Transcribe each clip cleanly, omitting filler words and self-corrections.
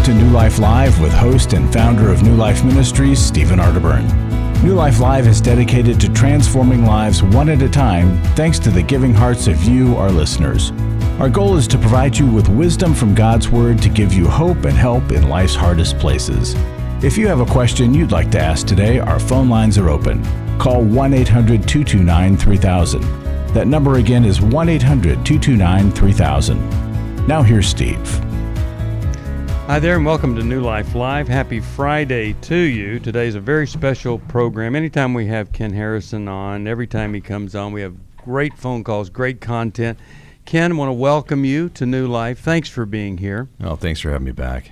to New Life Live with host and founder of New Life Ministries, Stephen Arterburn. New Life Live is dedicated to transforming lives one at a time thanks to the giving hearts of you, our listeners. Our goal is to provide you with wisdom from God's Word to give you hope and help in life's hardest places. If you have a question you'd like to ask today, our phone lines are open. Call 1-800-229-3000. That number again is 1-800-229-3000. Now here's Steve. Hi there and welcome to New Life Live. Happy Friday to you. Today's a very special program. Anytime we have Ken Harrison on, every time he comes on, we have great phone calls, great content. Ken, I want to welcome you to New Life. Thanks for being here. Oh, thanks for having me back.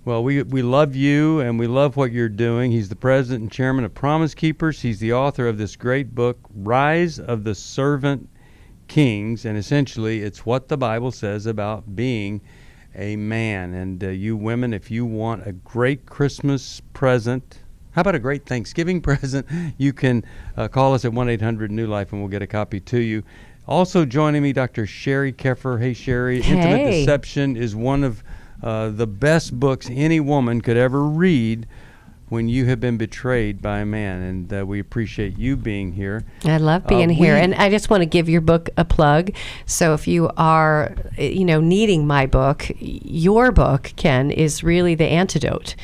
Well, we love you and we love what you're doing. He's the president and chairman of Promise Keepers. He's the author of this great book, Rise of the Servant Kings, and essentially it's what the Bible says about being a man. And you women, if you want a great Christmas present, how about a great Thanksgiving present, you can call us at 1-800-NEW-LIFE and we'll get a copy to you. Also joining me, Dr. Sheri Keffer. Hey, Sheri. Hey. Intimate Deception is one of the best books any woman could ever read when you have been betrayed by a man, and we appreciate you being here. I love being here, and I just want to give your book a plug. So if you are, needing my book, your book, Ken, is really the antidote.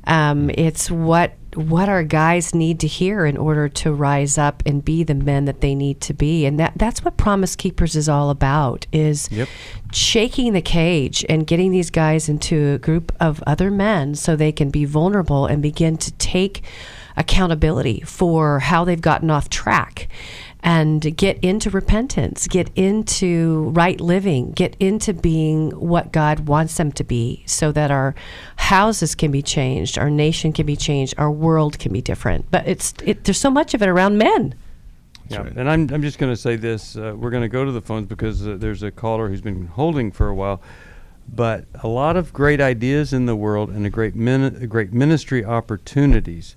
It's what our guys need to hear in order to rise up and be the men that they need to be, and that's what Promise Keepers is all about, is shaking the cage and getting these guys into a group of other men so they can be vulnerable and begin to take accountability for how they've gotten off track and get into repentance, get into right living, get into being what God wants them to be, so that our houses can be changed, our nation can be changed, our world can be different. But there's so much of it around men. Yeah, right. And I'm just going to say this. We're going to go to the phones because there's a caller who's been holding for a while. But a lot of great ideas in the world and great ministry opportunities,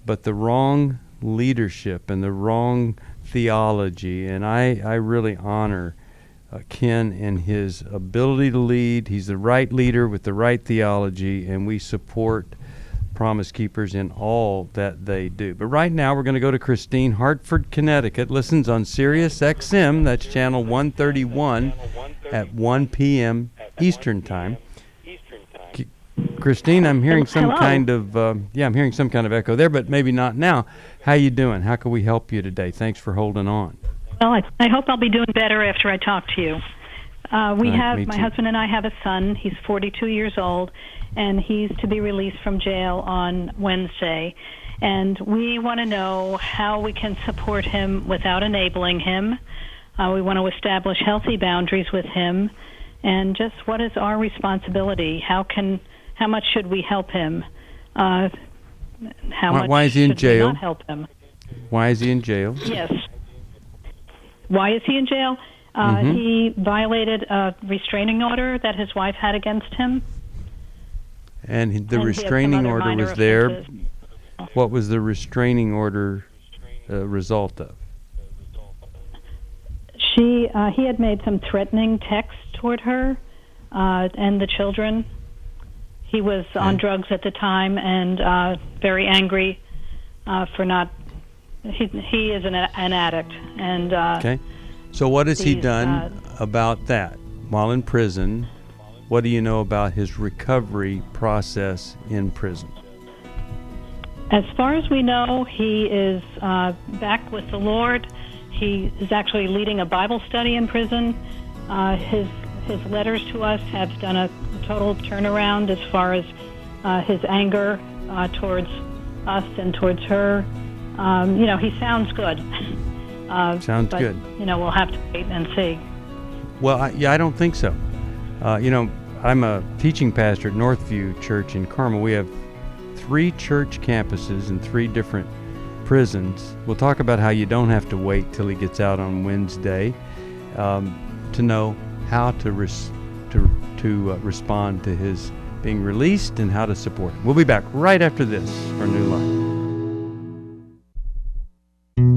but the wrong leadership and the wrong theology. And I really honor Ken and his ability to lead. He's the right leader with the right theology, and we support Promise Keepers in all that they do. But right now we're going to go to Christine, Hartford, Connecticut. Listens on Sirius XM, that's channel 131 at 1 p.m. Eastern Time. Christine, I'm hearing some kind of I'm hearing some kind of echo there, but maybe not now. How you doing? How can we help you today? Thanks for holding on. Well, I hope I'll be doing better after I talk to you. My husband and I have a son. He's 42 years old, and he's to be released from jail on Wednesday. And we want to know how we can support him without enabling him. We want to establish healthy boundaries with him, and just what is our responsibility? How much should we help him? Why is he in jail? Not help him? Why is he in jail? Yes. Why is he in jail? He violated a restraining order that his wife had against him. And the restraining order was there. What was the restraining order result of? He had made some threatening texts toward her and the children. He was on drugs at the time and very angry for not. He is an addict, and okay. So what has he done about that while in prison? What do you know about his recovery process in prison? As far as we know, he is back with the Lord. He is actually leading a Bible study in prison. His letters to us have done a total turnaround as far as his anger towards us and towards her. He sounds good. Good. We'll have to wait and see. Well, I don't think so. I'm a teaching pastor at Northview Church in Carmel. We have 3 church campuses and 3 different prisons. We'll talk about how you don't have to wait till he gets out on Wednesday to know how to respond to his being released and how to support him. We'll be back right after this for New Life.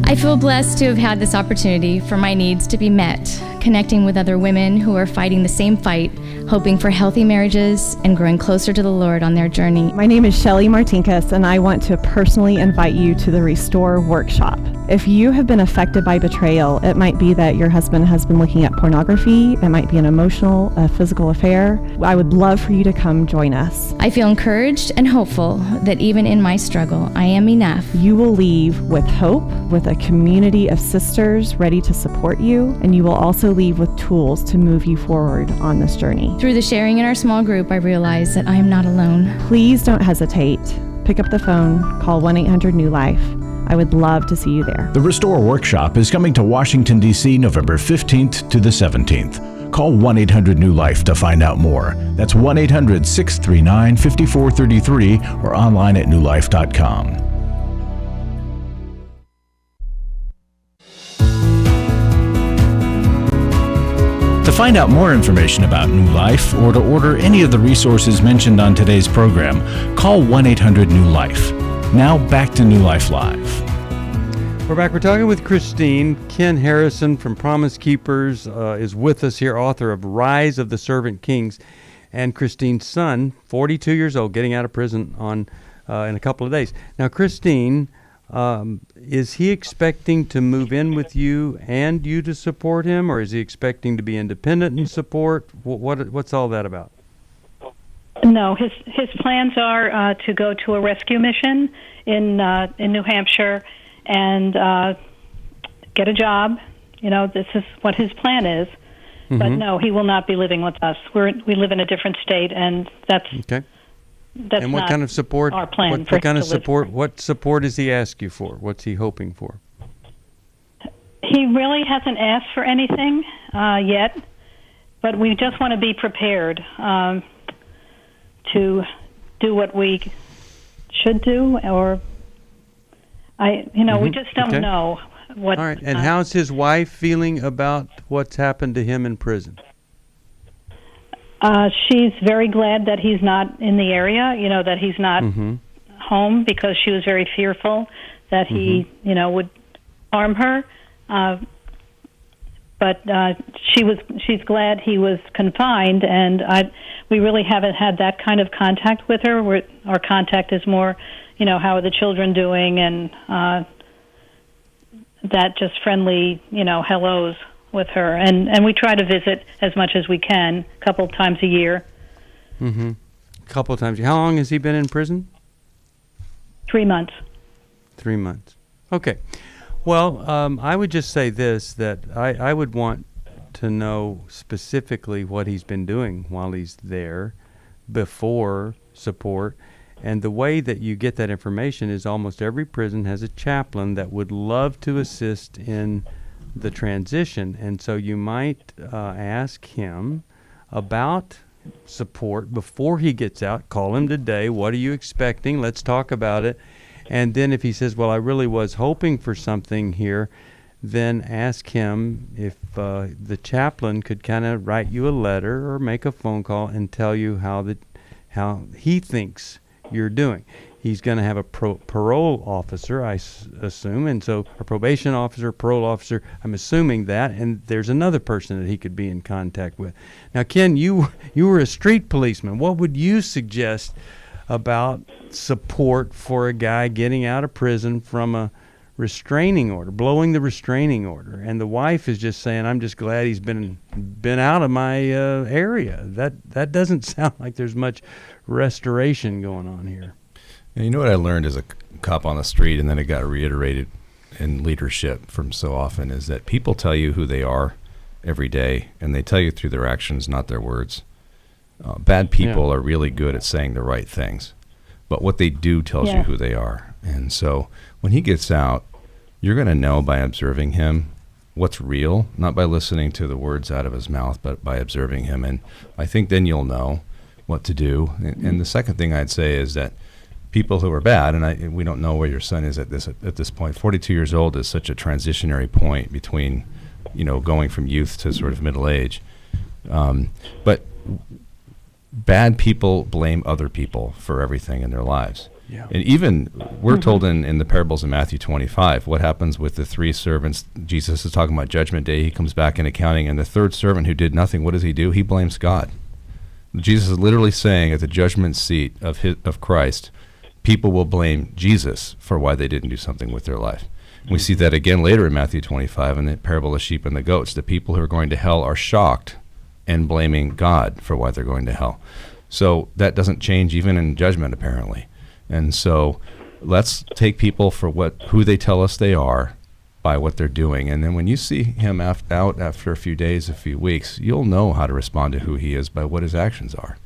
I feel blessed to have had this opportunity for my needs to be met, connecting with other women who are fighting the same fight, hoping for healthy marriages and growing closer to the Lord on their journey. My name is Sheri Martinkus, and I want to personally invite you to the Restore Workshop. If you have been affected by betrayal, it might be that your husband has been looking at pornography, it might be an emotional, physical affair. I would love for you to come join us. I feel encouraged and hopeful that even in my struggle, I am enough. You will leave with hope, with a community of sisters ready to support you, and you will also leave with tools to move you forward on this journey. Through the sharing in our small group, I realize that I am not alone. Please don't hesitate. Pick up the phone, call 1-800-NEW-LIFE. I would love to see you there. The Restore Workshop is coming to Washington, D.C. November 15th to the 17th. Call 1-800-NEW-LIFE to find out more. That's 1-800-639-5433 or online at newlife.com. To find out more information about New Life or to order any of the resources mentioned on today's program, call 1-800-NEW-LIFE. Now back to New Life Live. We're back. We're talking with Christine. Ken Harrison from Promise Keepers is with us here, author of Rise of the Servant Kings. And Christine's son, 42 years old, getting out of prison in a couple of days. Now, Christine, is he expecting to move in with you and you to support him, or is he expecting to be independent and support? What's all that about? No, his plans are to go to a rescue mission in New Hampshire and get a job. You know, this is what his plan is. Mm-hmm. But no, he will not be living with us. We live in a different state, and that's okay. That's and what not kind of support? Our plan. What kind of support? What support does he ask you for? What's he hoping for? He really hasn't asked for anything yet, but we just want to be prepared to do what we should do, or we just don't know what. All right. And how's his wife feeling about what's happened to him in prison? She's very glad that he's not in the area, that he's not home, because she was very fearful that he, would harm her. But she's glad he was confined, and we really haven't had that kind of contact with her. Our contact is more, how are the children doing, and that just friendly, hellos with her, and we try to visit as much as we can, a couple times a year. Mm-hmm. A couple of times. How long has he been in prison? 3 months. 3 months. Okay. Well, I would just say this, that I would want to know specifically what he's been doing while he's there before support. And the way that you get that information is almost every prison has a chaplain that would love to assist in the transition. And so you might ask him about support before he gets out. Call him today. What are you expecting? Let's talk about it. And then if he says, well, I really was hoping for something here, then ask him if the chaplain could kind of write you a letter or make a phone call and tell you how he thinks you're doing. He's going to have a parole officer, I assume, and so a probation officer, parole officer, I'm assuming that, and there's another person that he could be in contact with. Now, Ken, you were a street policeman. What would you suggest about support for a guy getting out of prison from a restraining order, blowing the restraining order, and the wife is just saying, I'm just glad he's been out of my area? That doesn't sound like there's much restoration going on here. And you know what I learned as a cop on the street, and then it got reiterated in leadership from so often, is that people tell you who they are every day, and they tell you through their actions, not their words. Bad people are really good at saying the right things, but what they do tells you who they are. And so when he gets out, you're going to know by observing him what's real, not by listening to the words out of his mouth, but by observing him. And I think then you'll know what to do. And the second thing I'd say is that people who are bad, and we don't know where your son is at this point. 42 years old is such a transitionary point between, going from youth to sort of middle age. But bad people blame other people for everything in their lives. Yeah. And even we're told in the parables in Matthew 25, what happens with the 3 servants. Jesus is talking about Judgment Day. He comes back in accounting, and the third servant who did nothing, what does he do? He blames God. Jesus is literally saying at the judgment seat of Christ, people will blame Jesus for why they didn't do something with their life. And we see that again later in Matthew 25 in the parable of the sheep and the goats. The people who are going to hell are shocked and blaming God for why they're going to hell. So that doesn't change even in judgment, apparently. And so let's take people for who they tell us they are by what they're doing. And then when you see him out after a few days, a few weeks, you'll know how to respond to who he is by what his actions are.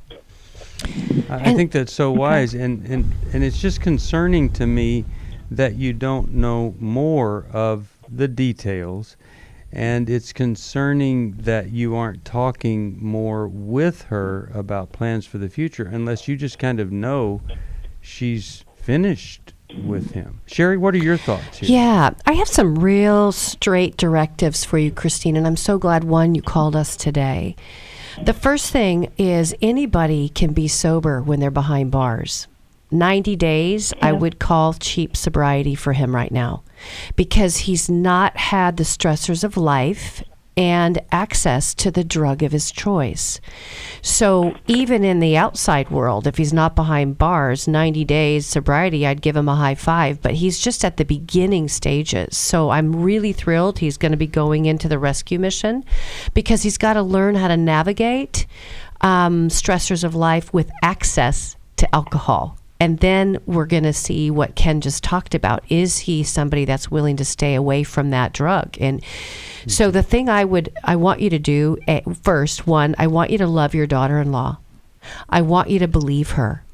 I think that's so wise. And it's just concerning to me that you don't know more of the details. And it's concerning that you aren't talking more with her about plans for the future unless you just kind of know she's finished with him. Sheri, what are your thoughts here? Yeah, I have some real straight directives for you, Christine, and I'm so glad, one, you called us today. The first thing is anybody can be sober when they're behind bars. 90 days, I would call cheap sobriety for him right now because he's not had the stressors of life and access to the drug of his choice. So even in the outside world, if he's not behind bars, 90 days sobriety, I'd give him a high five, but he's just at the beginning stages. So I'm really thrilled he's going to be going into the rescue mission because he's got to learn how to navigate stressors of life with access to alcohol. And then we're going to see what Ken just talked about. Is he somebody that's willing to stay away from that drug? And so the thing I want you to do, first, one, I want you to love your daughter-in-law. I want you to believe her.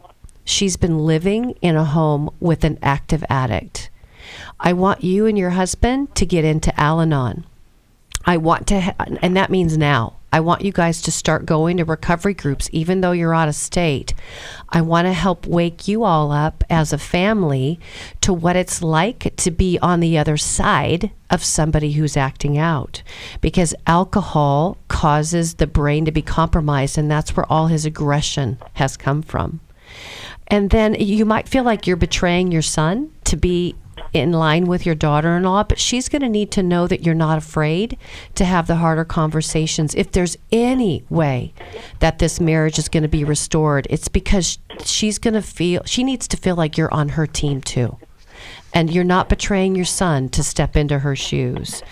She's been living in a home with an active addict. I want you and your husband to get into Al-Anon. I want to, and that means now. I want you guys to start going to recovery groups, even though you're out of state. I want to help wake you all up as a family to what it's like to be on the other side of somebody who's acting out. Because alcohol causes the brain to be compromised, and that's where all his aggression has come from. And then you might feel like you're betraying your son to be in line with your daughter-in-law, but she's going to need to know that you're not afraid to have the harder conversations. If there's any way that this marriage is going to be restored, it's because she needs to feel like you're on her team too. And you're not betraying your son to step into her shoes.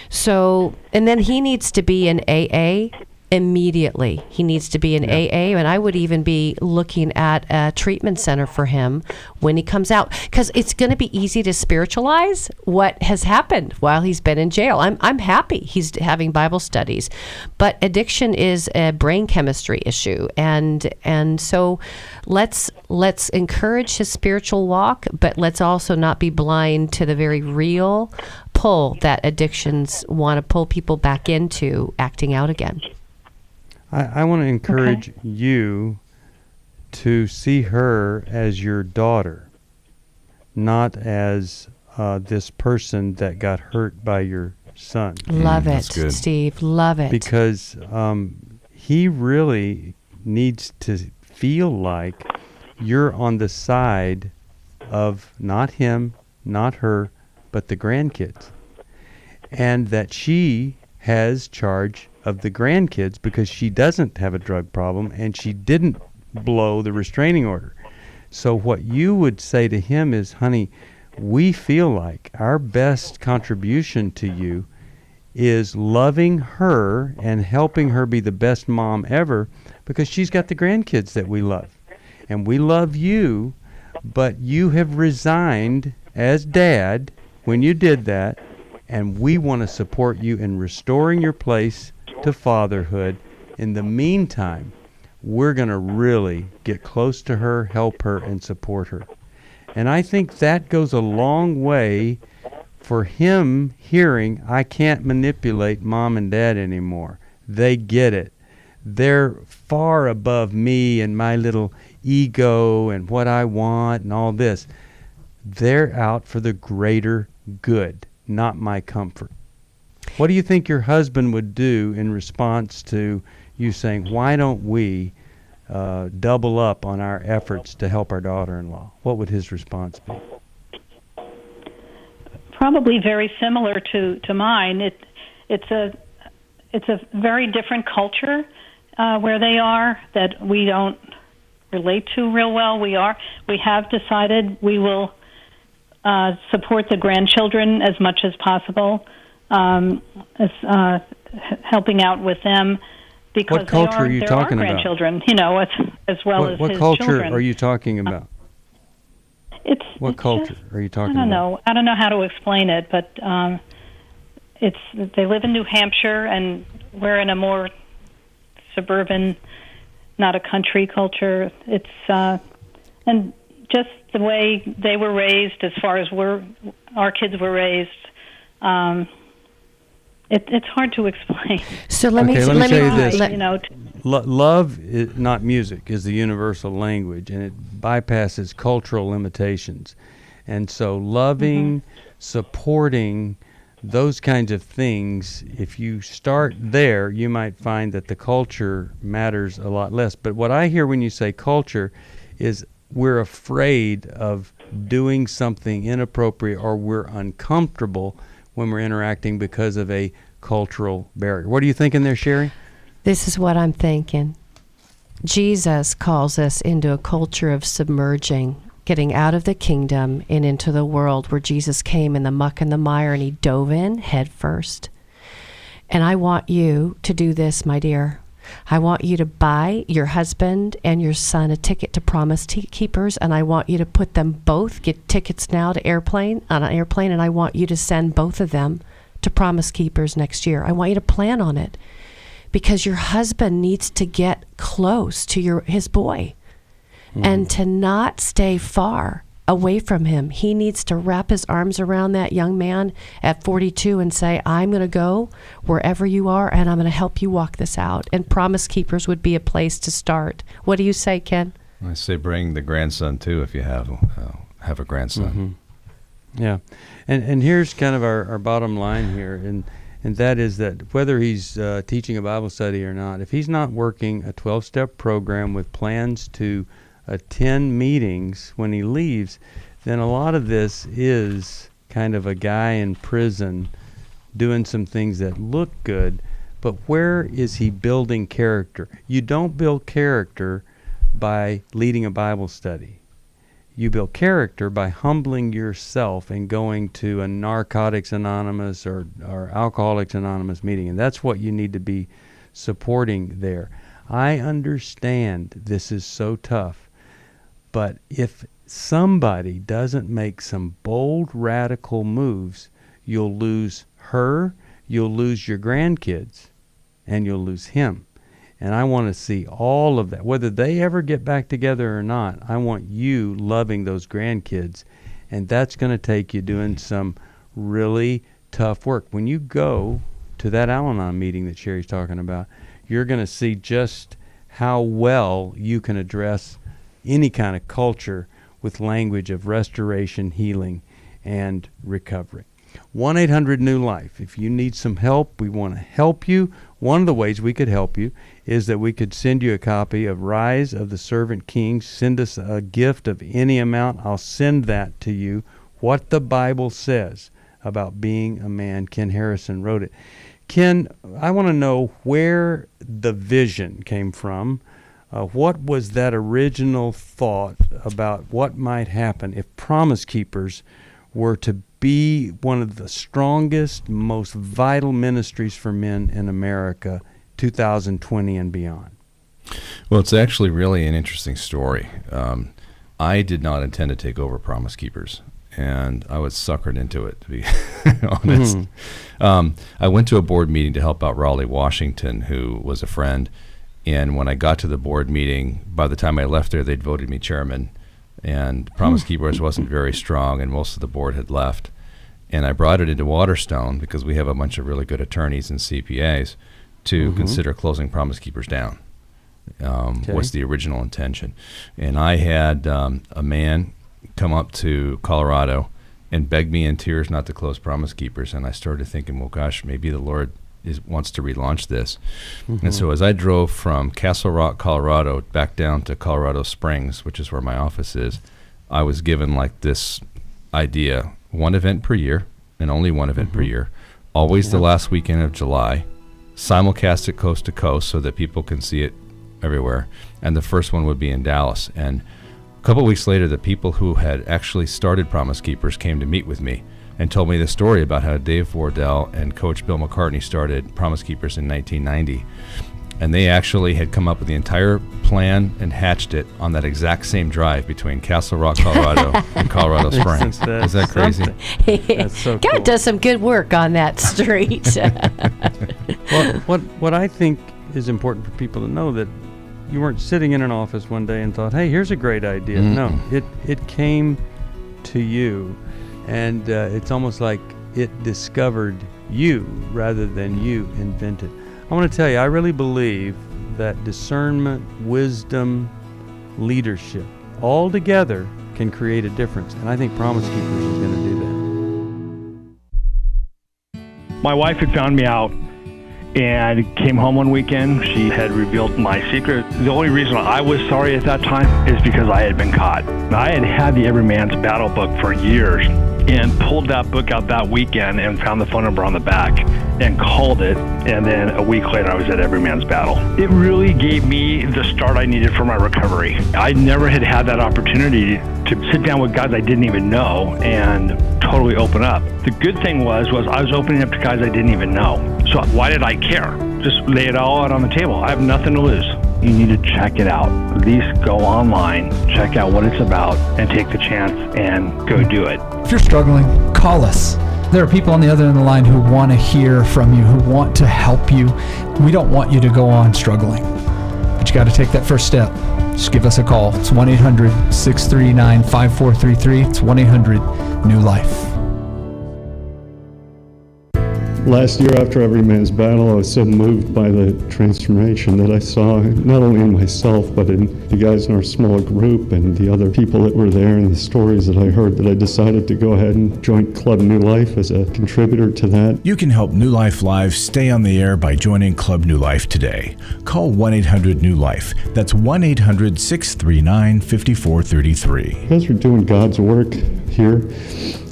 So, and then he needs to be in AA immediately. He needs to be in AA, and I would even be looking at a treatment center for him when he comes out, because it's going to be easy to spiritualize what has happened while he's been in jail. I'm happy he's having Bible studies, but addiction is a brain chemistry issue, and so let's encourage his spiritual walk, but let's also not be blind to the very real pull that addictions want to pull people back into acting out again. I want to encourage you to see her as your daughter, not as this person that got hurt by your son. Love it, Steve. Love it. Because he really needs to feel like you're on the side of not him, not her, but the grandkids. And that she has charge of the grandkids because she doesn't have a drug problem and she didn't blow the restraining order. So what you would say to him is, honey, we feel like our best contribution to you is loving her and helping her be the best mom ever because she's got the grandkids that we love. And we love you, but you have resigned as dad when you did that, and we want to support you in restoring your place to fatherhood. In the meantime, we're going to really get close to her, help her, and support her. And I think that goes a long way for him hearing, I can't manipulate mom and dad anymore. They get it. They're far above me and my little ego and what I want and all this. They're out for the greater good, not my comfort. What do you think your husband would do in response to you saying, why don't we double up on our efforts to help our daughter-in-law? What would his response be? Probably very similar to mine. It's a very different culture where they are that we don't relate to real well. We have decided we will support the grandchildren as much as possible, as helping out with them, because what culture are you talking about? Grandchildren, as well as what his culture children. Are you talking about? What culture are you talking about? I don't know how to explain it, but they live in New Hampshire, and we're in a more suburban, not a country culture. It's and just the way they were raised, as far as our kids were raised. It's hard to explain. So let me tell you this. Love, Love, not music, is the universal language, and it bypasses cultural limitations. And so loving, supporting, those kinds of things, if you start there, you might find that the culture matters a lot less. But what I hear when you say culture is we're afraid of doing something inappropriate, or we're uncomfortable when we're interacting because of a cultural barrier. What are you thinking there, Sheri? This is what I'm thinking. Jesus calls us into a culture of submerging, getting out of the kingdom and into the world where Jesus came in the muck and the mire, and he dove in head first. And I want you to do this, my dear. I want you to buy your husband and your son a ticket to Promise Keepers, and I want you to put them both, get tickets now to on an airplane, and I want you to send both of them to Promise Keepers next year. I want you to plan on it, because your husband needs to get close to his boy and to not stay far away from him. He needs to wrap his arms around that young man at 42 and say, I'm going to go wherever you are, and I'm going to help you walk this out. And Promise Keepers would be a place to start. What do you say, Ken? I say bring the grandson, too, if you have a grandson. Yeah. And here's kind of our bottom line here, and that is that whether he's teaching a Bible study or not, if he's not working a 12-step program with plans to attend meetings when he leaves, then a lot of this is kind of a guy in prison doing some things that look good, but where is he building character? You don't build character by leading a Bible study. You build character by humbling yourself and going to a Narcotics Anonymous or Alcoholics Anonymous meeting, and that's what you need to be supporting there. I understand this is so tough, but if somebody doesn't make some bold, radical moves, you'll lose her, you'll lose your grandkids, and you'll lose him. And I want to see all of that. Whether they ever get back together or not, I want you loving those grandkids. And that's going to take you doing some really tough work. When you go to that Al-Anon meeting that Sheri's talking about, you're going to see just how well you can address any kind of culture with language of restoration, healing, and recovery. 1-800-NEW-LIFE. If you need some help, we want to help you. One of the ways we could help you is that we could send you a copy of Rise of the Servant King. Send us a gift of any amount. I'll send that to you. What the Bible says about being a man. Ken Harrison wrote it. Ken, I want to know where the vision came from. What was that original thought about what might happen if Promise Keepers were to be one of the strongest, most vital ministries for men in America, 2020 and beyond? Well, it's actually really an interesting story. I did not intend to take over Promise Keepers, and I was suckered into it, to be honest. I went to a board meeting to help out Raleigh, Washington, who was a friend. And when I got to the board meeting, by the time I left there, they'd voted me chairman. And Promise Keepers wasn't very strong, and most of the board had left. And I brought it into Waterstone, because we have a bunch of really good attorneys and CPAs, to consider closing Promise Keepers down. Was the original intention. And I had a man come up to Colorado and beg me in tears not to close Promise Keepers. And I started thinking, well, gosh, maybe the Lord wants to relaunch this. And so as I drove from Castle Rock, Colorado, back down to Colorado Springs, which is where my office is, I was given like this idea: one event per year, and only one event per year, always the last weekend of July, simulcast it coast to coast so that people can see it everywhere. And the first one would be in Dallas. And a couple of weeks later, the people who had actually started Promise Keepers came to meet with me and told me the story about how Dave Wardell and Coach Bill McCartney started Promise Keepers in 1990. And they actually had come up with the entire plan and hatched it on that exact same drive between Castle Rock, Colorado and Colorado Springs. Is that crazy? That's so God cool. does some good work on that street. Well, what I think is important for people to know, that you weren't sitting in an office one day and thought, hey, here's a great idea. No, it came to you, and it's almost like it discovered you rather than you invented. I want to tell you, I really believe that discernment, wisdom, leadership, all together can create a difference. And I think Promise Keepers is going to do that. My wife had found me out and came home one weekend. She had revealed my secret. The only reason I was sorry at that time is because I had been caught. I had had the Every Man's Battle book for years and pulled that book out that weekend and found the phone number on the back and called it, and then a week later I was at Every Man's Battle. It really gave me the start I needed for my recovery. I never had that opportunity to sit down with guys I didn't even know and totally open up. The good thing was I was opening up to guys I didn't even know. So why did I care? Just lay it all out on the table. I have nothing to lose. You need to check it out. At least go online, check out what it's about, and take the chance and go do it. If you're struggling, call us. There are people on the other end of the line who want to hear from you, who want to help you. We don't want you to go on struggling, but you got to take that first step. Just give us a call. It's 1-800-639-5433. It's 1-800-NEW-LIFE. Last year, after Every Man's Battle, I was so moved by the transformation that I saw, not only in myself, but in the guys in our small group and the other people that were there and the stories that I heard, that I decided to go ahead and join Club New Life as a contributor to that. You can help New Life Live stay on the air by joining Club New Life today. Call 1-800-NEW-LIFE. That's 1-800-639-5433. You guys are doing God's work here.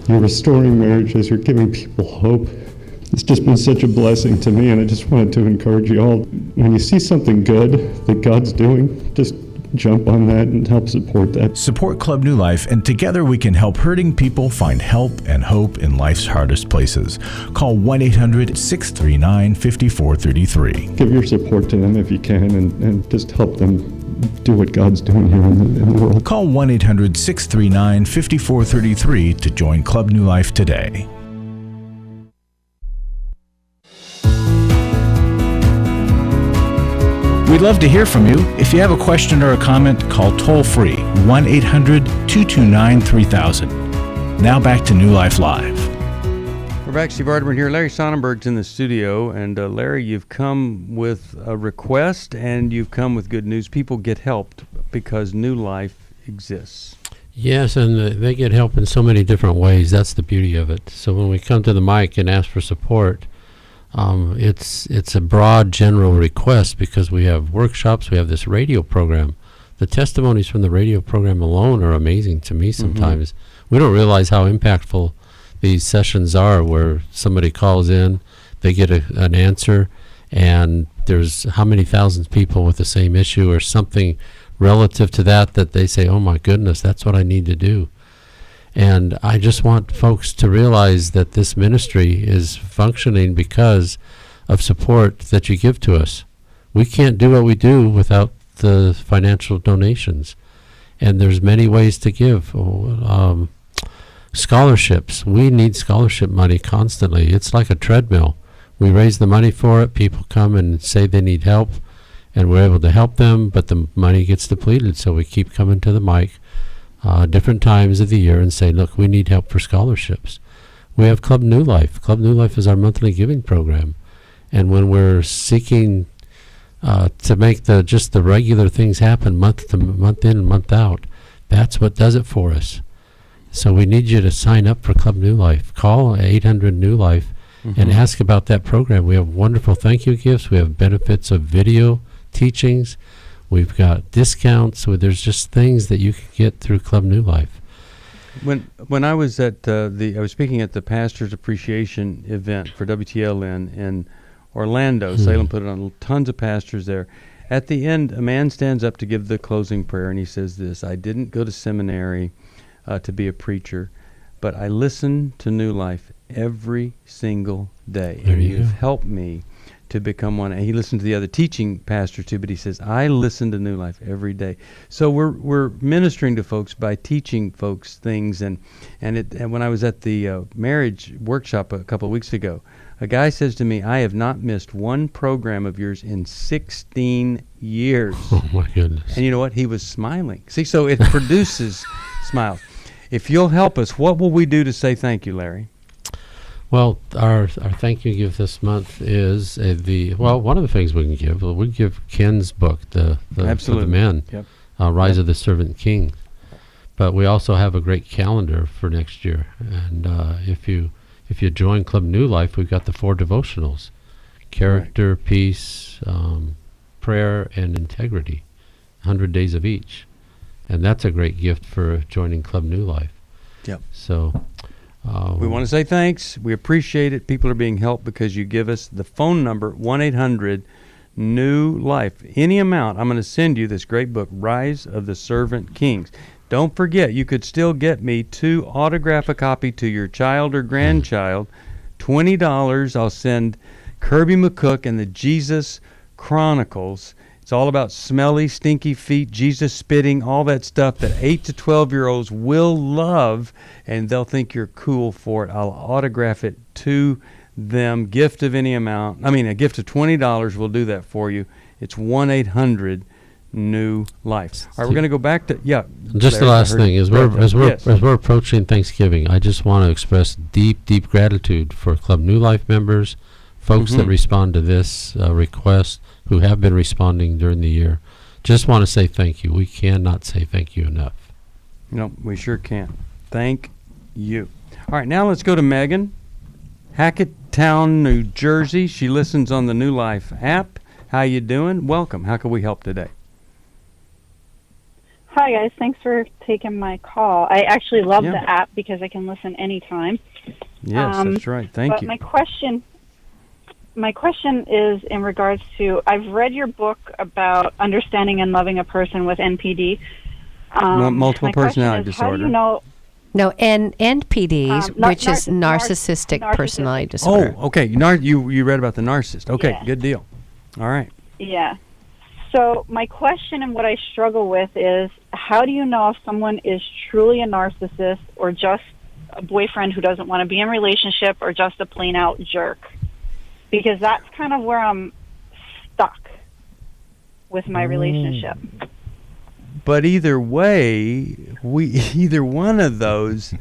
You're restoring marriages. You're giving people hope. It's just been such a blessing to me, and I just wanted to encourage you all. When you see something good that God's doing, just jump on that and help support that. Support Club New Life, and together we can help hurting people find help and hope in life's hardest places. Call 1-800-639-5433. Give your support to them if you can, and just help them do what God's doing here in the world. Call 1-800-639-5433 to join Club New Life today. We'd love to hear from you. If you have a question or a comment, call toll-free 1-800-229-3000. Now back to New Life Live. We're back. Steve Arterburn here. Larry Sonnenberg's in the studio. And Larry, you've come with a request and you've come with good news. People get helped because New Life exists. Yes, and they get help in so many different ways. That's the beauty of it. So when we come to the mic and ask for support, it's a broad general request because we have workshops, we have this radio program. The testimonies from the radio program alone are amazing to me sometimes. We don't realize how impactful these sessions are, where somebody calls in, they get an answer, and there's how many thousands of people with the same issue or something relative to that they say, oh my goodness, that's what I need to do. And I just want folks to realize that this ministry is functioning because of support that you give to us. We can't do what we do without the financial donations. And there's many ways to give. Scholarships. We need scholarship money constantly. It's like a treadmill. We raise the money for it. People come and say they need help, and we're able to help them, but the money gets depleted. So we keep coming to the mic different times of the year and say, look, we need help for scholarships. We have Club New Life. Club New Life is our monthly giving program. And when we're seeking to make just the regular things happen month in and month out, that's what does it for us. So we need you to sign up for Club New Life. Call 800-NEW-LIFE and ask about that program. We have wonderful thank you gifts. We have benefits of video teachings. We've got discounts. So there's just things that you can get through Club New Life. When I was at I was speaking at the Pastors Appreciation event for WTLN in Orlando. Salem put it on, tons of pastors there. At the end, a man stands up to give the closing prayer, and he says this: I didn't go to seminary to be a preacher, but I listen to New Life every single day, and you've helped me to become one. And he listened to the other teaching pastor too, but he says, I listen to New Life every day. So we're ministering to folks by teaching folks things. And when I was at the marriage workshop a couple of weeks ago, a guy says to me, I have not missed one program of yours in 16 years. Oh, my goodness. And you know what? He was smiling. See, so it produces smiles. If you'll help us, what will we do to say thank you, Larry? Well, our thank you gift this month is one of the things we can give. We give Ken's book, the for the men, Rise of the Servant King. But we also have a great calendar for next year. And if you join Club New Life, we've got the 4 devotionals: character, peace, prayer, and integrity. 100 days of each, and that's a great gift for joining Club New Life. Yep. So. We want to say thanks. We appreciate it. People are being helped because you give us the phone number, 1-800-NEW-LIFE. Any amount, I'm going to send you this great book, Rise of the Servant Kings. Don't forget, you could still get me to autograph a copy to your child or grandchild. $20. I'll send Kirby McCook and the Jesus Chronicles. It's all about smelly, stinky feet, Jesus spitting, all that stuff that 8 to 12-year-olds will love, and they'll think you're cool for it. I'll autograph it to them. Gift of any amount. A gift of $20 will do that for you. It's 1-800-NEW-LIFE. All right, we're going to go back to, Just the last thing, as we're approaching Thanksgiving, I just want to express deep, deep gratitude for Club New Life members, folks that respond to this request, who have been responding during the year. Just want to say thank you. We cannot say thank you enough. No, we sure can't. Thank you. All right, now let's go to Megan, Hackettstown, New Jersey. She listens on the New Life app. How you doing? Welcome. How can we help today? Hi, guys. Thanks for taking my call. I actually love the app because I can listen anytime. Yes, that's right. Thank you. My question is in regards to, I've read your book about understanding and loving a person with NPD. Multiple personality disorder. How do you know? No, NPD, which is narcissistic personality disorder. Oh, okay. You read about the narcissist. Okay, good deal. All right. Yeah. So my question and what I struggle with is, how do you know if someone is truly a narcissist or just a boyfriend who doesn't want to be in a relationship or just a plain out jerk? Because that's kind of where I'm stuck with my relationship. But either way, either one of those,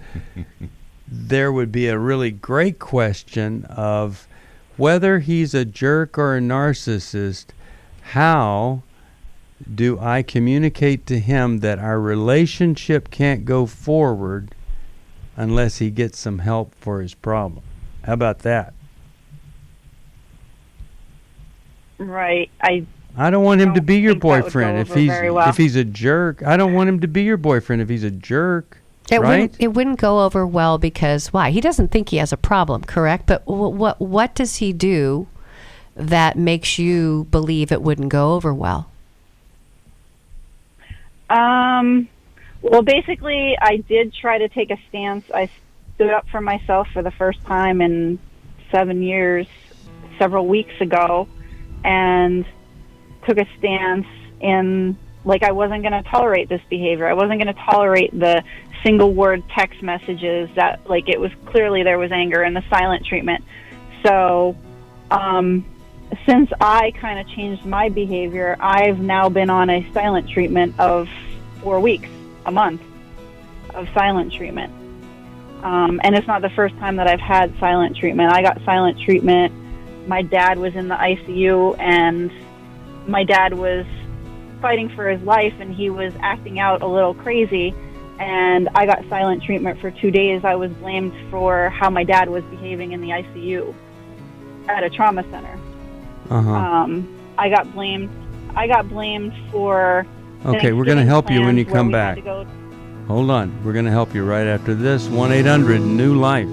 there would be a really great question of whether he's a jerk or a narcissist. How do I communicate to him that our relationship can't go forward unless he gets some help for his problem? How about that? Right. I don't want him to be your boyfriend if he's a jerk. I don't want him to be your boyfriend if he's a jerk. It wouldn't go over well because why? He doesn't think he has a problem, correct? But what does he do that makes you believe it wouldn't go over well? Well, basically, I did try to take a stance. I stood up for myself for the first time in 7 years, several weeks ago, and took a stance in, I wasn't going to tolerate this behavior. I wasn't going to tolerate the single word text messages that, it was clearly there was anger and the silent treatment. So, since I kind of changed my behavior, I've now been on a silent treatment of 4 weeks, a month of silent treatment. And it's not the first time that I've had silent treatment. I got silent treatment. My dad was in the ICU, and my dad was fighting for his life, and he was acting out a little crazy, and I got silent treatment for 2 days. I was blamed for how my dad was behaving in the ICU. at a trauma center. I got blamed for. Okay, we're going to help you when you come back. Hold on. We're going to help you right after this. 1-800-NEW-LIFE.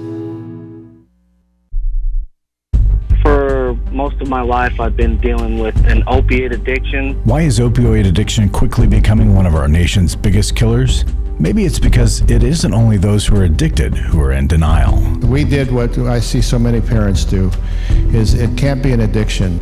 For most of my life, I've been dealing with an opiate addiction. Why is opioid addiction quickly becoming one of our nation's biggest killers? Maybe it's because it isn't only those who are addicted who are in denial. We did what I see so many parents do, is it can't be an addiction.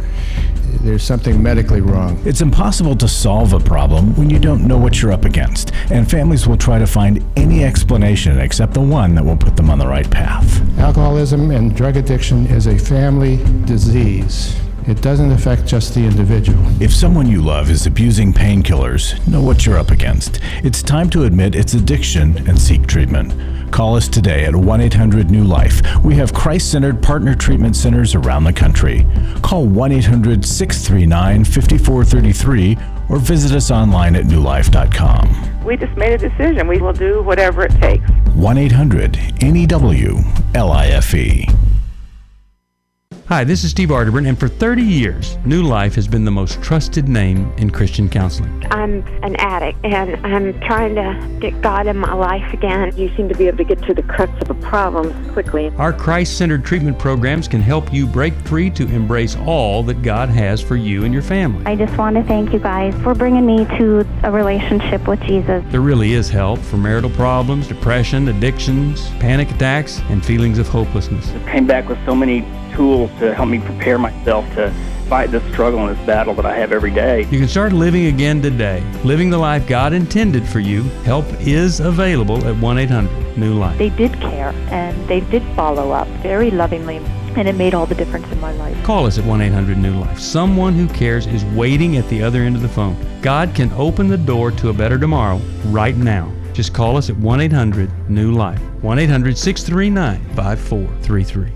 There's something medically wrong. It's impossible to solve a problem when you don't know what you're up against, and families will try to find any explanation except the one that will put them on the right path. Alcoholism and drug addiction is a family disease. It doesn't affect just the individual. If someone you love is abusing painkillers, know what you're up against. It's time to admit it's addiction and seek treatment. Call us today at 1-800-NEW-LIFE. We have Christ-centered partner treatment centers around the country. Call 1-800-639-5433 or visit us online at newlife.com. We just made a decision. We will do whatever it takes. 1-800-NEW-LIFE. Hi, this is Steve Arterburn, and for 30 years, New Life has been the most trusted name in Christian counseling. I'm an addict, and I'm trying to get God in my life again. You seem to be able to get to the crux of a problem quickly. Our Christ-centered treatment programs can help you break free to embrace all that God has for you and your family. I just want to thank you guys for bringing me to a relationship with Jesus. There really is help for marital problems, depression, addictions, panic attacks, and feelings of hopelessness. I came back with so many tools to help me prepare myself to fight this struggle and this battle that I have every day. You can start living again today, living the life God intended for you. Help is available at 1-800-NEW-LIFE. They did care, and they did follow up very lovingly, and it made all the difference in my life. Call us at 1-800-NEW-LIFE. Someone who cares is waiting at the other end of the phone. God can open the door to a better tomorrow right now. Just call us at 1-800-NEW-LIFE. 1-800-639-5433.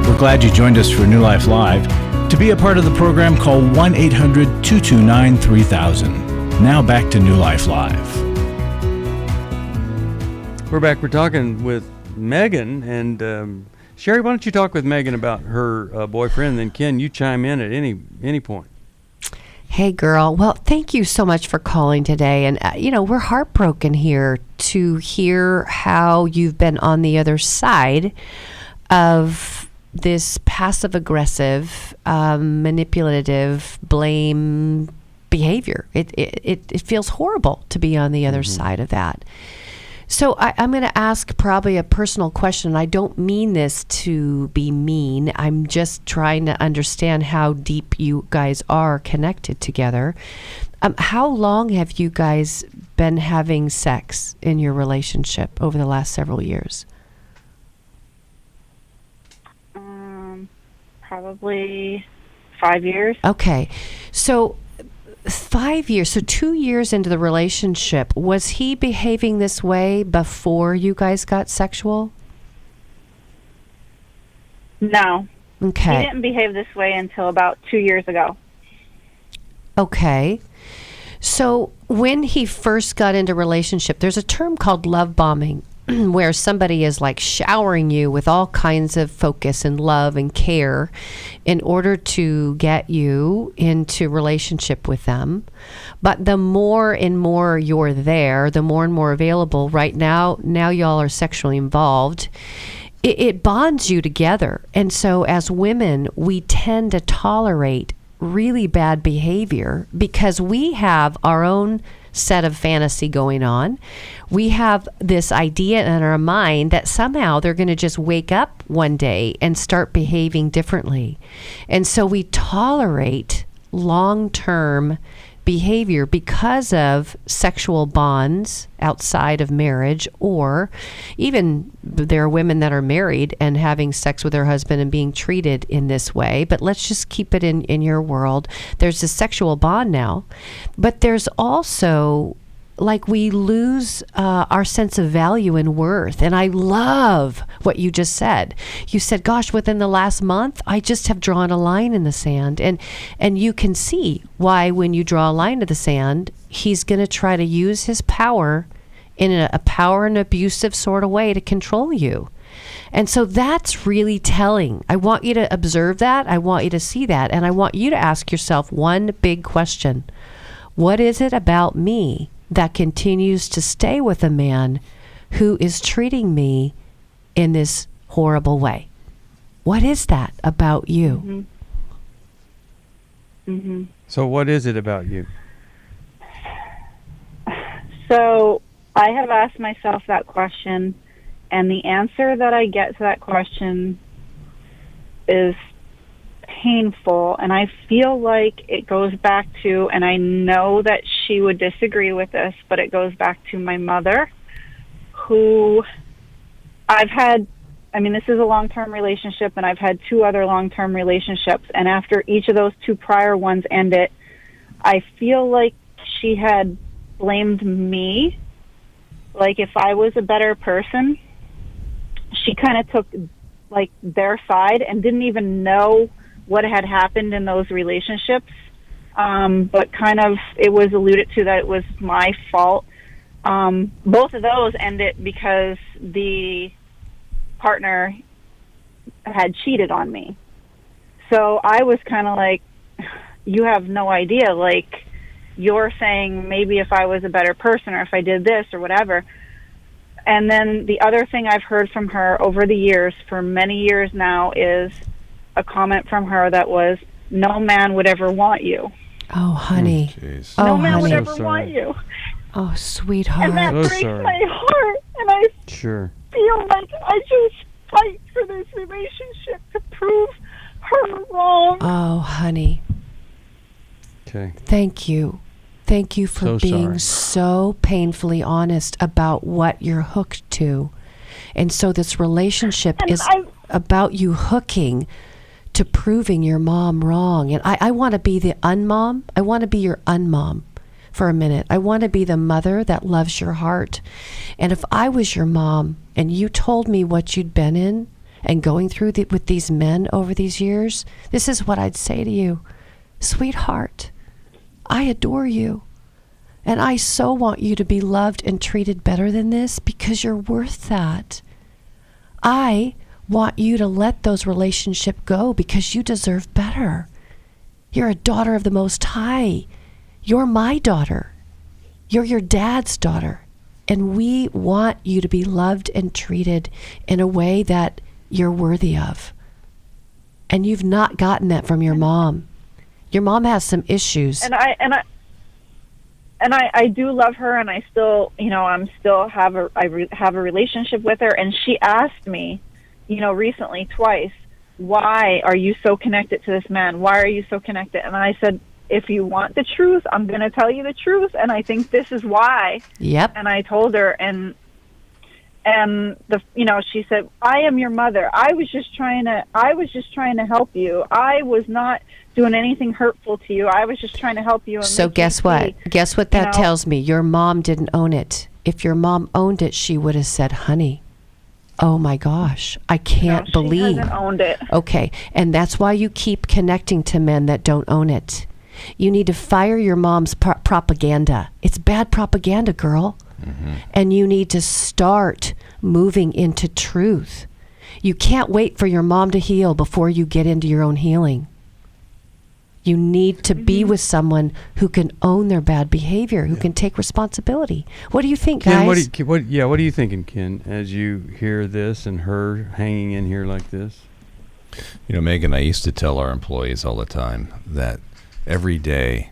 We're glad you joined us for New Life Live. To be a part of the program, call 1-800-229-3000. Now back to New Life Live. We're back. We're talking with Megan, and Sheri, why don't you talk with Megan about her boyfriend, and then Ken, you chime in at any point. Hey, girl. Well, thank you so much for calling today. And, we're heartbroken here to hear how you've been on the other side of this passive-aggressive, manipulative, blame behavior. It feels horrible to be on the other side of that. So I'm going to ask probably a personal question. I don't mean this to be mean. I'm just trying to understand how deep you guys are connected together. How long have you guys been having sex in your relationship over the last several years? Probably 5 years. Okay. So 5 years, so 2 years into the relationship, was he behaving this way before you guys got sexual? No. Okay. He didn't behave this way until about 2 years ago. Okay. So when he first got into relationship, there's a term called love bombing, where somebody is like showering you with all kinds of focus and love and care in order to get you into relationship with them. But the more and more you're there, the more and more available. Right now y'all are sexually involved. It bonds you together. And so as women, we tend to tolerate really bad behavior because we have our own set of fantasy going on. We have this idea in our mind that somehow they're going to just wake up one day and start behaving differently. And so we tolerate long-term behavior because of sexual bonds outside of marriage, or even there are women that are married and having sex with their husband and being treated in this way. But let's just keep it in your world. There's a sexual bond now, but there's also like we lose our sense of value and worth. And I love what you just said. You said, gosh, within the last month, I just have drawn a line in the sand. And you can see why when you draw a line to the sand, he's going to try to use his power in a power and abusive sort of way to control you. And so that's really telling. I want you to observe that. I want you to see that. And I want you to ask yourself one big question. What is it about me that continues to stay with a man who is treating me in this horrible way? What is that about you? So what is it about you? So I have asked myself that question, and the answer that I get to that question is painful, and I feel like it goes back to, and I know that she would disagree with this, but it goes back to my mother, who I've had, I mean, this is a long-term relationship, and I've had 2 other long-term relationships, and after each of those 2 prior ones ended, I feel like she had blamed me. Like, if I was a better person, she kind of took, like, their side and didn't even know what had happened in those relationships. But kind of, it was alluded to that it was my fault. Both of those ended because the partner had cheated on me. So I was kind of like, you have no idea. Like, you're saying maybe if I was a better person or if I did this or whatever. And then the other thing I've heard from her over the years, for many years now, is a comment from her that was, no man would ever want you. Oh, honey. No man would ever want you. Oh, sweetheart. And that breaks my heart. And I feel like I just fight for this relationship to prove her wrong. Oh, honey. Okay. Thank you. Thank you for being so painfully honest about what you're hooked to. And so this relationship is about you hooking to proving your mom wrong. And I want to be the unmom. I want to be your unmom for a minute. I want to be the mother that loves your heart. And if I was your mom and you told me what you'd been in and going through with these men over these years, this is what I'd say to you. Sweetheart, I adore you. And I so want you to be loved and treated better than this because you're worth that. I want you to let those relationships go because you deserve better. You're a daughter of the Most High. You're my daughter. You're your dad's daughter. And we want you to be loved and treated in a way that you're worthy of. And you've not gotten that from your mom. Your mom has some issues. And I do love her, and I still, I'm still have a relationship with her. And she asked me, recently twice, why are you so connected to this man? Why are you so connected? And I said, if you want the truth, I'm going to tell you the truth. And I think this is why. Yep. And I told her, and she said, I am your mother. I was just trying to help you. I was not doing anything hurtful to you. I was just trying to help you. So guess what? Guess what that tells me? Your mom didn't own it. If your mom owned it, she would have said, honey, oh my gosh, I can't believe. She hasn't owned it. Okay. And that's why you keep connecting to men that don't own it. You need to fire your mom's propaganda. It's bad propaganda, girl. Mm-hmm. And you need to start moving into truth. You can't wait for your mom to heal before you get into your own healing. You need to be with someone who can own their bad behavior, who can take responsibility. What do you think, Ken, guys? what are you thinking, Ken, as you hear this and her hanging in here like this? Megan, I used to tell our employees all the time that every day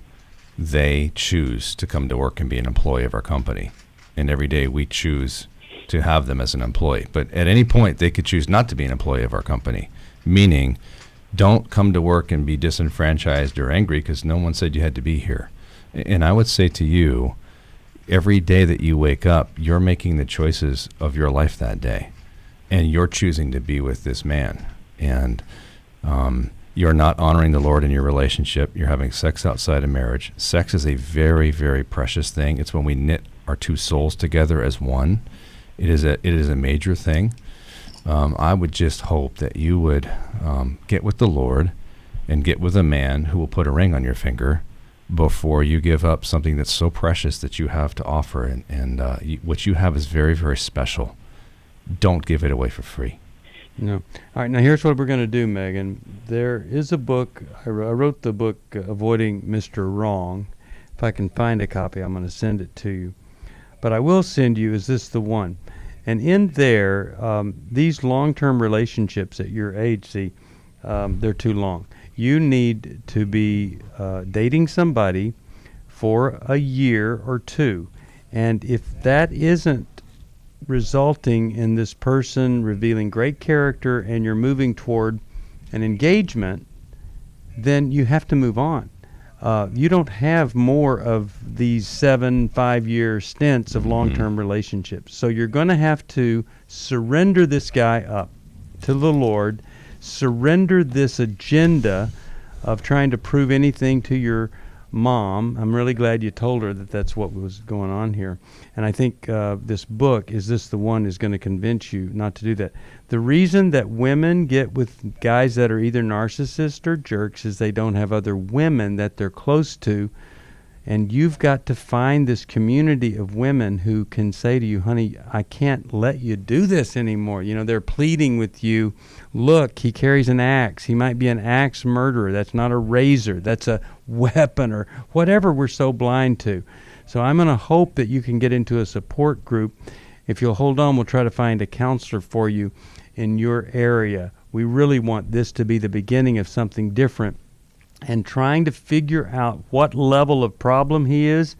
they choose to come to work and be an employee of our company. And every day we choose to have them as an employee. But at any point, they could choose not to be an employee of our company, meaning don't come to work and be disenfranchised or angry because no one said you had to be here. And I would say to you, every day that you wake up, you're making the choices of your life that day. And you're choosing to be with this man. And you're not honoring the Lord in your relationship. You're having sex outside of marriage. Sex is a very, very precious thing. It's when we knit our two souls together as one. It is a major thing. I would just hope that you would get with the Lord and get with a man who will put a ring on your finger before you give up something that's so precious that you have to offer, and what you have is very, very special. Don't give it away for free. No. All right, now here's what we're going to do, Megan. There is a book. I wrote the book, Avoiding Mr. Wrong. If I can find a copy, I'm going to send it to you. But I will send you, Is This the One? And in there, these long-term relationships at your age, see, they're too long. You need to be dating somebody for a year or two. And if that isn't resulting in this person revealing great character and you're moving toward an engagement, then you have to move on. You don't have more of these 5-year stints of long-term relationships. So you're going to have to surrender this guy up to the Lord, surrender this agenda of trying to prove anything to your mom. I'm really glad you told her that that's what was going on here. And I think this book, Is This the One, is going to convince you not to do that. The reason that women get with guys that are either narcissists or jerks is they don't have other women that they're close to. And you've got to find this community of women who can say to you, honey, I can't let you do this anymore. You know, they're pleading with you. Look, he carries an axe. He might be an axe murderer. That's not a razor. That's a weapon, or whatever we're so blind to. So I'm going to hope that you can get into a support group. If you'll hold on, we'll try to find a counselor for you in your area. We really want this to be the beginning of something different. And trying to figure out what level of problem he is,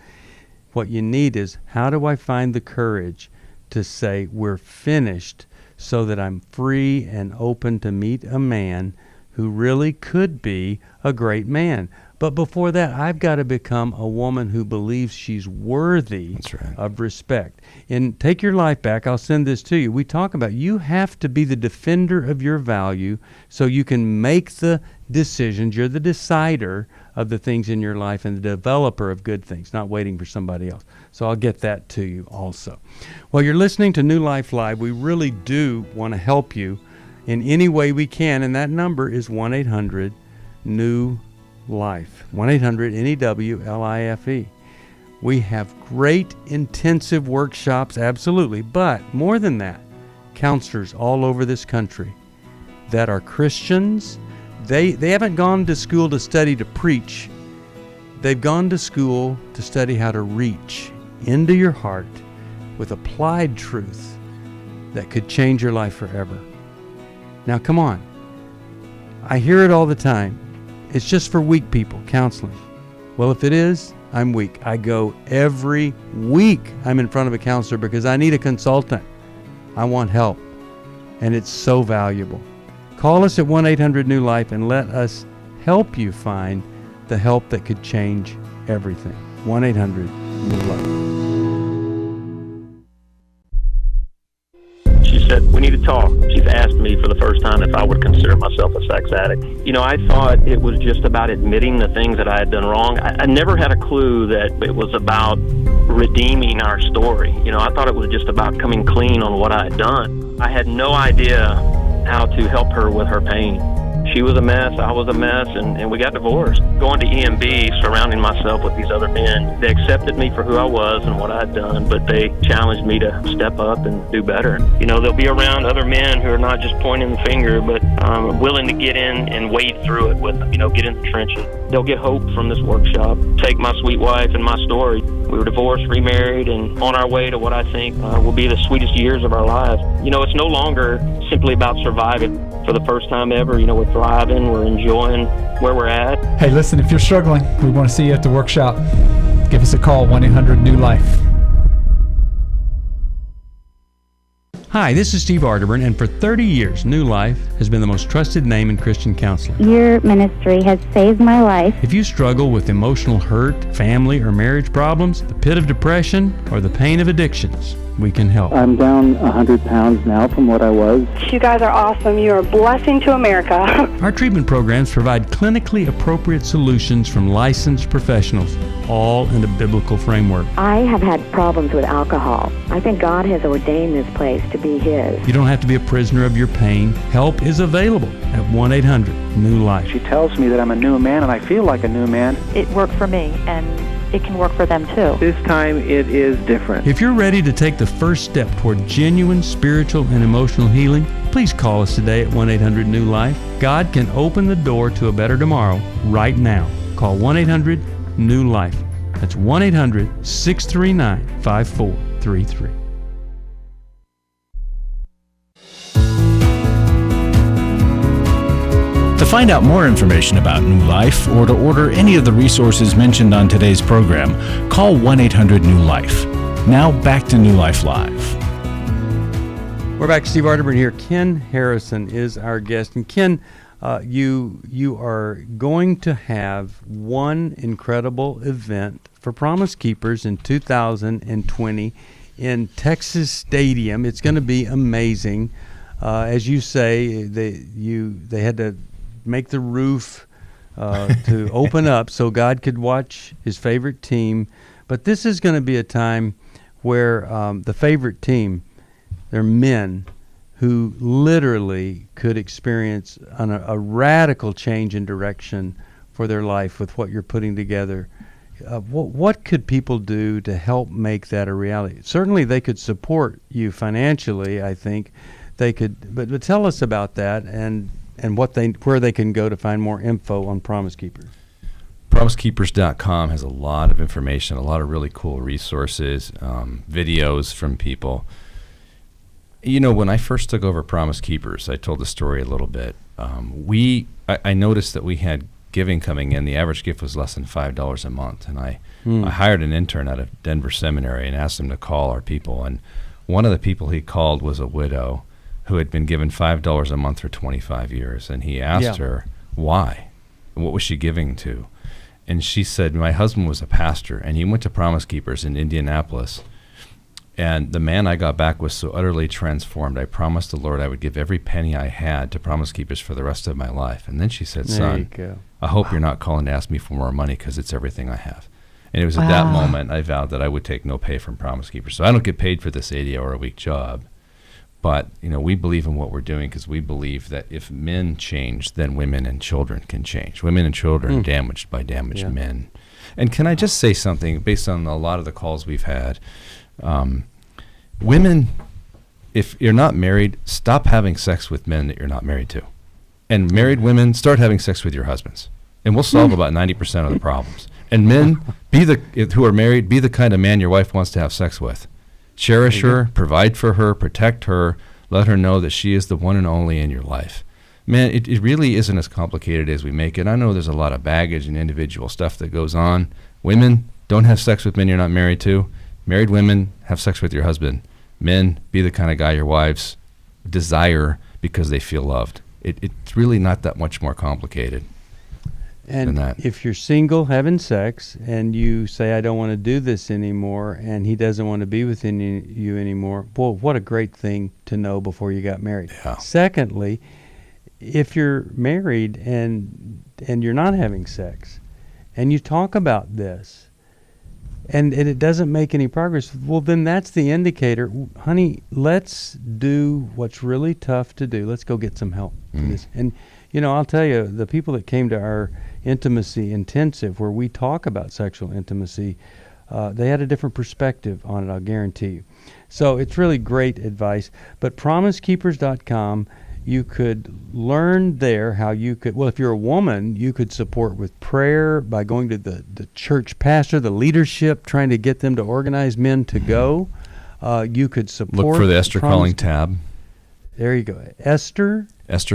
what you need is, how do I find the courage to say we're finished so that I'm free and open to meet a man who really could be a great man. But before that, I've got to become a woman who believes she's worthy of respect. And Take Your Life Back, I'll send this to you. We talk about you have to be the defender of your value so you can make the decisions. You're the decider of the things in your life and the developer of good things, not waiting for somebody else. So I'll get that to you also. Well, you're listening to New Life Live. We really do want to help you in any way we can, and that number is 1-800-NEW-LIFE, 1-800-NEW-LIFE. We have great intensive workshops, absolutely, but more than that, counselors all over this country that are Christians. They haven't gone to school to study to preach. They've gone to school to study how to reach into your heart with applied truth that could change your life forever. Now, come on. I hear it all the time. It's just for weak people, counseling. Well, if it is, I'm weak. I go every week. I'm in front of a counselor because I need a consultant. I want help. And it's so valuable. Call us at 1-800-NEW-LIFE and let us help you find the help that could change everything. 1-800-NEW-LIFE. She said, we need to talk. She's asked me for the first time if I would consider myself a sex addict. You know, I thought it was just about admitting the things that I had done wrong. I never had a clue that it was about redeeming our story. You know, I thought it was just about coming clean on what I had done. I had no idea how to help her with her pain. She was a mess, I was a mess, and we got divorced. Going to EMB, surrounding myself with these other men, they accepted me for who I was and what I had done, but they challenged me to step up and do better. You know, they'll be around other men who are not just pointing the finger, but willing to get in and wade through it with them, you know, get in the trenches. They'll get hope from this workshop. Take my sweet wife and my story. We were divorced, remarried, and on our way to what I think will be the sweetest years of our lives. You know, it's no longer simply about surviving. For the first time ever, you know, we're thriving, we're enjoying where we're at. Hey, listen, if you're struggling, we want to see you at the workshop. Give us a call, 1-800-NEW-LIFE. Hi, this is Steve Arterburn, and for 30 years, New Life has been the most trusted name in Christian counseling. Your ministry has saved my life. If you struggle with emotional hurt, family or marriage problems, the pit of depression, or the pain of addictions, we can help. I'm down 100 pounds now from what I was. You guys are awesome. You are a blessing to America. Our treatment programs provide clinically appropriate solutions from licensed professionals. all in a biblical framework. I have had problems with alcohol. I think God has ordained this place to be His. You don't have to be a prisoner of your pain. Help is available at 1-800-NEW-LIFE. She tells me that I'm a new man, and I feel like a new man. It worked for me, and it can work for them too. This time it is different. If you're ready to take the first step toward genuine spiritual and emotional healing, please call us today at 1-800-NEW-LIFE. God can open the door to a better tomorrow right now. Call 1-800-NEW-LIFE. That's 1-800-639-5433. To find out more information about New Life or to order any of the resources mentioned on today's program, call 1-800-NEW-LIFE. Now back to New Life Live. We're back. Steve Arterburn here. Ken Harrison is our guest. And Ken, you are going to have one incredible event for Promise Keepers in 2020 in Texas Stadium. It's going to be amazing. As you say, they had to make the roof to open up so God could watch his favorite team. But this is going to be a time where the favorite team, they're men who literally could experience a radical change in direction for their life with what you're putting together. What could people do to help make that a reality? Certainly they could support you financially, I think. They could, but tell us about that and where they can go to find more info on Promise Keepers. PromiseKeepers.com has a lot of information, a lot of really cool resources, videos from people. You know, when I first took over Promise Keepers, I told the story a little bit. I noticed that we had giving coming in. The average gift was less than $5 a month, and I hired an intern out of Denver Seminary and asked him to call our people. And one of the people he called was a widow who had been given $5 a month for 25 years, and he asked her why, what was she giving to, and she said, my husband was a pastor, and he went to Promise Keepers in Indianapolis. And the man I got back was so utterly transformed. I promised the Lord I would give every penny I had to Promise Keepers for the rest of my life. And then she said, son, I hope you're not calling to ask me for more money because it's everything I have. And it was at that moment I vowed that I would take no pay from Promise Keepers. So I don't get paid for this 80-hour-a-week job. But, you know, we believe in what we're doing because we believe that if men change, then women and children can change. Women and children damaged by damaged men. And can I just say something based on a lot of the calls we've had? Women, if you're not married, stop having sex with men that you're not married to. And married women, start having sex with your husbands. And we'll solve about 90% of the problems. And men, who are married, be the kind of man your wife wants to have sex with. Cherish her, provide for her, protect her, let her know that she is the one and only in your life. Man, it really isn't as complicated as we make it. I know there's a lot of baggage and individual stuff that goes on. Women, don't have sex with men you're not married to. Married women, have sex with your husband. Men, be the kind of guy your wives desire because they feel loved. It's really not that much more complicated than that. If you're single having sex and you say, I don't want to do this anymore, and he doesn't want to be with you anymore, boy, what a great thing to know before you got married. Yeah. Secondly, if you're married and you're not having sex and you talk about this, and it doesn't make any progress, well, then that's the indicator. Honey, let's do what's really tough to do. Let's go get some help for this. And, you know, I'll tell you, the people that came to our intimacy intensive where we talk about sexual intimacy, they had a different perspective on it, I'll guarantee you. So it's really great advice. But PromiseKeepers.com, you could learn there how you could, well, if you're a woman, you could support with prayer by going to the church pastor, the leadership, trying to get them to organize men to go. You could support. Look for the Esther Calling tab. There you go. Esther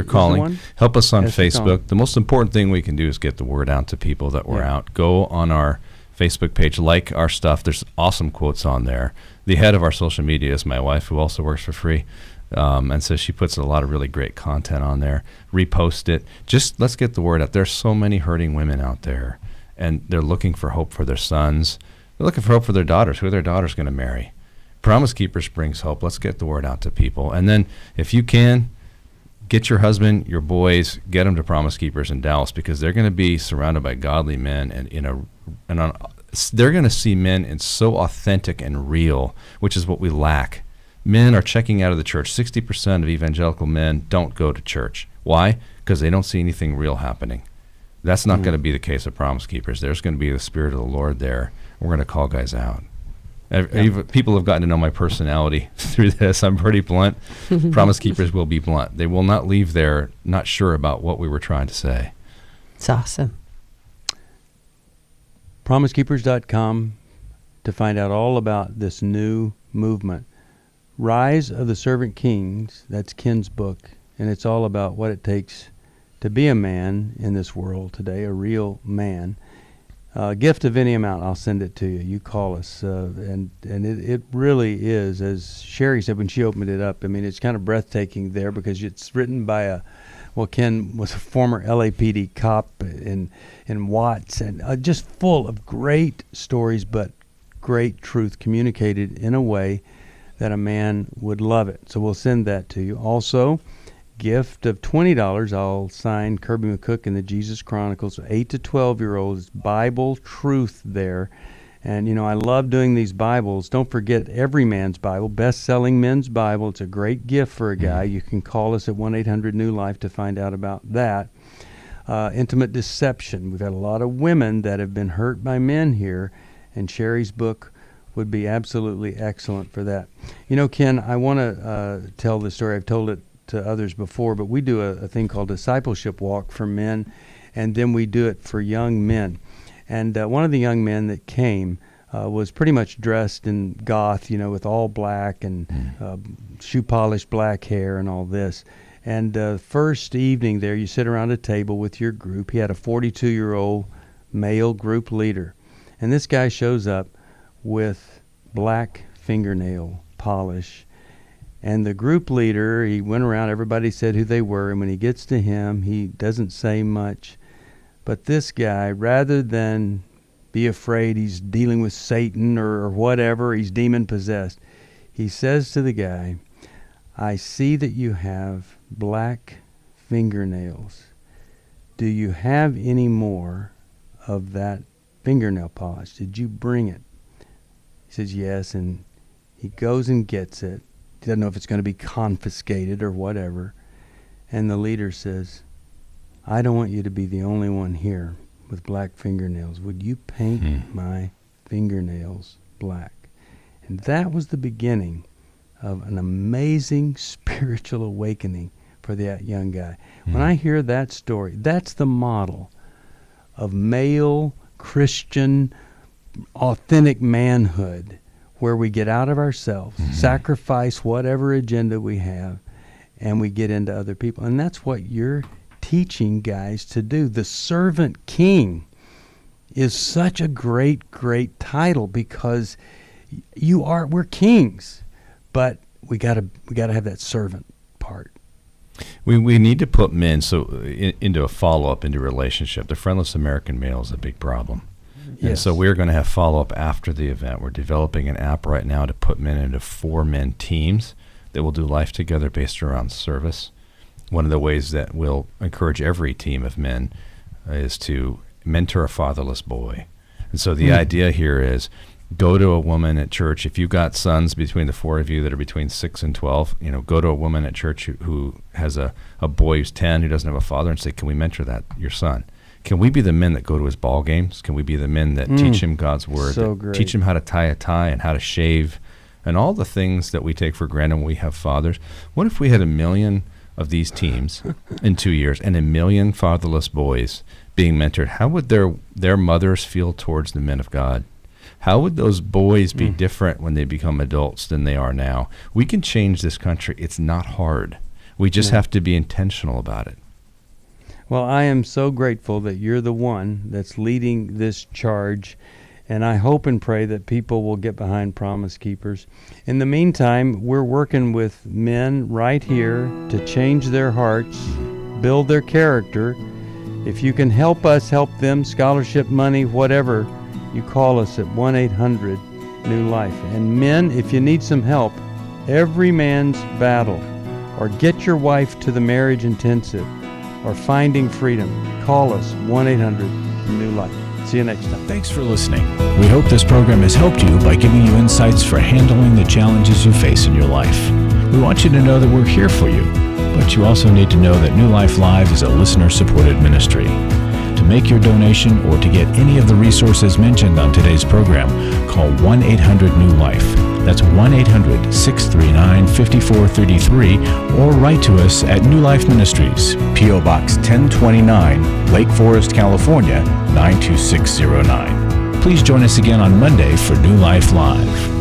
Calling. Help us on Esther Facebook. Calling. The most important thing we can do is get the word out to people that we're out. Go on our Facebook page, like our stuff. There's awesome quotes on there. The head of our social media is my wife, who also works for free. And so she puts a lot of really great content on there. Repost it. Just let's get the word out. There's so many hurting women out there, and they're looking for hope for their sons. They're looking for hope for their daughters. Who are their daughters going to marry? Promise Keepers brings hope. Let's get the word out to people. And then if you can, get your husband, your boys, get them to Promise Keepers in Dallas, because they're going to be surrounded by godly men and they're going to see men as so authentic and real, which is what we lack. Men are checking out of the church. 60% of evangelical men don't go to church. Why? Because they don't see anything real happening. That's not going to be the case of Promise Keepers. There's going to be the Spirit of the Lord there. We're going to call guys out. People have gotten to know my personality through this. I'm pretty blunt. Promise Keepers will be blunt. They will not leave there not sure about what we were trying to say. It's awesome. PromiseKeepers.com to find out all about this new movement. Rise of the Servant Kings, that's Ken's book, and it's all about what it takes to be a man in this world today, a real man. Gift of any amount, I'll send it to you. You call us. And it really is, as Sheri said when she opened it up, I mean, it's kind of breathtaking there because it's written by Ken was a former LAPD cop in Watts, and just full of great stories, but great truth communicated in a way that a man would love it. So we'll send that to you. Also, gift of $20, I'll sign Kirby McCook in the Jesus Chronicles, 8 to 12-year-olds, Bible truth there. And, I love doing these Bibles. Don't forget Every Man's Bible, best-selling men's Bible. It's a great gift for a guy. You can call us at 1-800-NEW-LIFE to find out about that. Intimate Deception. We've had a lot of women that have been hurt by men here, and Sheri's book would be absolutely excellent for that. Ken, I want to tell the story. I've told it to others before, but we do a thing called Discipleship Walk for men, and then we do it for young men. And one of the young men that came was pretty much dressed in goth, with all black and shoe polished black hair and all this. And first evening there, you sit around a table with your group. He had a 42-year-old male group leader. And this guy shows up with black fingernail polish. And the group leader, he went around, everybody said who they were, and when he gets to him, he doesn't say much. But this guy, rather than be afraid he's dealing with Satan or whatever, he's demon-possessed, he says to the guy, I see that you have black fingernails. Do you have any more of that fingernail polish? Did you bring it? He says, yes, and he goes and gets it. He doesn't know if it's going to be confiscated or whatever. And the leader says, I don't want you to be the only one here with black fingernails. Would you paint my fingernails black? And that was the beginning of an amazing spiritual awakening for that young guy. When I hear that story, that's the model of male, Christian, authentic manhood, where we get out of ourselves, sacrifice whatever agenda we have, and we get into other people. And that's what you're teaching guys to do. The Servant King is such a great, great title because we're kings, but we gotta have that servant part. We need to put men into a follow-up into a relationship. The friendless American male is a big problem. Yes. And so we're going to have follow-up after the event. We're developing an app right now to put men into 4-man teams that will do life together based around service. One of the ways that we'll encourage every team of men is to mentor a fatherless boy. And so the idea here is go to a woman at church. If you've got sons between the 4 of you that are between 6 and 12, go to a woman at church who has a boy who's 10 who doesn't have a father and say, can we mentor your son? Can we be the men that go to his ball games? Can we be the men that teach him God's word, teach him how to tie a tie and how to shave and all the things that we take for granted when we have fathers? What if we had 1 million of these teams in 2 years and 1 million fatherless boys being mentored? How would their mothers feel towards the men of God? How would those boys be different when they become adults than they are now? We can change this country. It's not hard. We just have to be intentional about it. Well, I am so grateful that you're the one that's leading this charge, and I hope and pray that people will get behind Promise Keepers. In the meantime, we're working with men right here to change their hearts, build their character. If you can help us help them, scholarship, money, whatever, you call us at 1-800-NEW-LIFE. And men, if you need some help, Every Man's Battle, or Get Your Wife to the Marriage Intensive, or Finding Freedom, call us 1-800-NEW-LIFE. See you next time. Thanks for listening. We hope this program has helped you by giving you insights for handling the challenges you face in your life. We want you to know that we're here for you, but you also need to know that New Life Live is a listener-supported ministry. To make your donation or to get any of the resources mentioned on today's program, call 1-800-NEW-LIFE. That's 1-800-639-5433, or write to us at New Life Ministries, P.O. Box 1029, Lake Forest, California, 92609. Please join us again on Monday for New Life Live.